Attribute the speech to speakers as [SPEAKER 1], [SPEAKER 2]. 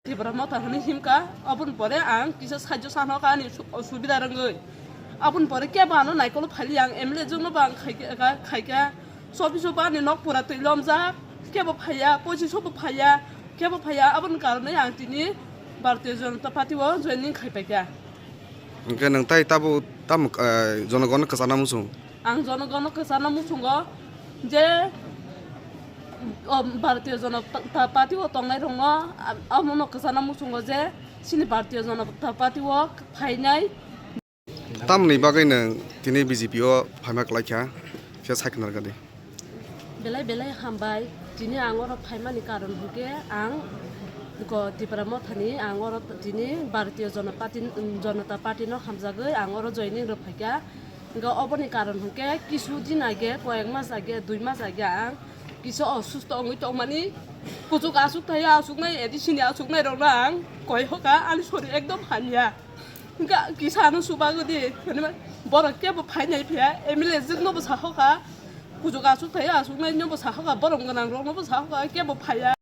[SPEAKER 1] Tibra Mothani himka apun pore ang kisa sajo sano ka ni subida ranggoi apun pore ke bano naikolo phali ang emle jungno bang khaika sobi soba ni nok pura tuilom ja ke bo phaya pochi sobo phaya ke bo phaya apun karone ang tini Bharatiya Janata Party wo joining khaipaka
[SPEAKER 2] Oke nang tai tabu tam jonogon kesana musung
[SPEAKER 1] ang jonogon kesana musungo je Bharatiya Janata Party wo tongnai rongo amono kesana musungo je sini Bharatiya Janata Party wo phainai
[SPEAKER 2] tam ni bagai nang tini BJP o phamak laikha fia saknar gadi
[SPEAKER 1] belai hambai tini angoro phaimani karon huke ang ko Tripura Mothani angoro tini Bharatiya Janata Party no hamjagai angoro joining ro phaika ga oboni karon huke kisu din age koyek mas age 2 mas age ang kisu osusto ongoi tongmani kujuk asuk thaya asuk nai edisini asuk nai rong koi hoka ani sori ekdom hanya ga kisano subagodi borok ke bo phainai phia emile jigno bo sahoka kujuk asuk thaya asuk nai no bo sahoka borong ganang rong no bo sahoka ke bo phaya